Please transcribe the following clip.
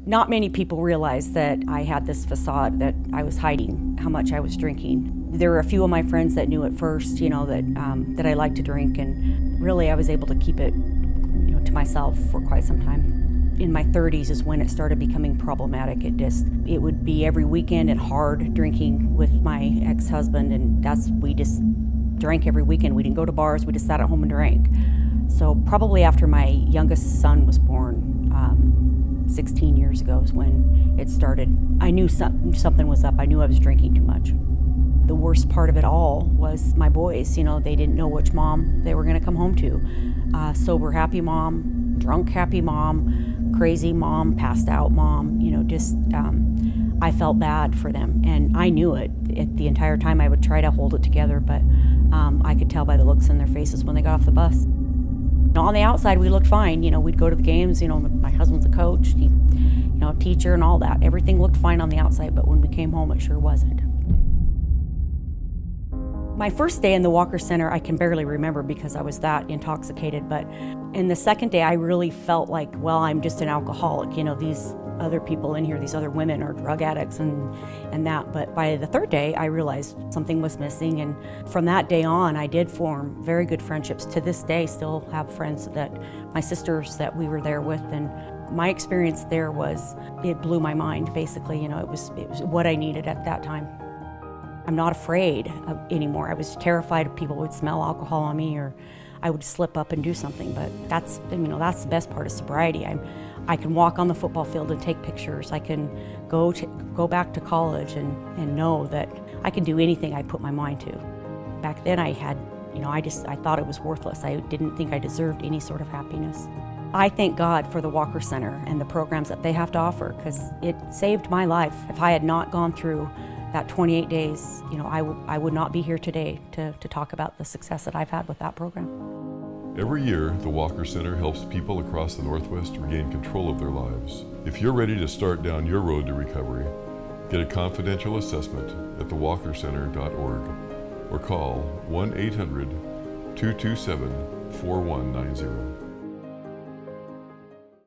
Not many people realized that I had this facade, that I was hiding how much I was drinking. There were a few of my friends that knew at first, that I liked to drink, and really I was able to keep it, to myself for quite some time. In my 30s is when it started becoming problematic. It would be every weekend and hard drinking with my ex-husband, and we just drank every weekend. We didn't go to bars, we just sat at home and drank. So probably after my youngest son was born, 16 years ago is when it started. I knew something was up. I knew I was drinking too much. The worst part of it all was my boys. They didn't know which mom they were going to come home to. Sober, happy mom, drunk, happy mom, crazy mom, passed out mom. I felt bad for them, and I knew it. The entire time I would try to hold it together, but I could tell by the looks in their faces when they got off the bus. On the outside, we looked fine. We'd go to the games. My husband's a coach, teacher and all that. Everything looked fine on the outside, but when we came home, it sure wasn't. My first day in the Walker Center, I can barely remember because I was that intoxicated. But in the second day, I really felt like, well, I'm just an alcoholic. These other people in here, these other women are drug addicts and that. But by the third day, I realized something was missing. And from that day on, I did form very good friendships. To this day, still have friends my sisters that we were there with. And my experience there it blew my mind, basically. It was what I needed at that time. I'm not afraid anymore. I was terrified people would smell alcohol on me, or I would slip up and do something. But that's the best part of sobriety. I can walk on the football field and take pictures. I can go back to college and know that I can do anything I put my mind to. Back then I thought it was worthless. I didn't think I deserved any sort of happiness. I thank God for the Walker Center and the programs that they have to offer, because it saved my life. If I had not gone through that 28 days, I would not be here today to talk about the success that I've had with that program. Every year, the Walker Center helps people across the Northwest regain control of their lives. If you're ready to start down your road to recovery, get a confidential assessment at thewalkercenter.org or call 1-800-227-4190.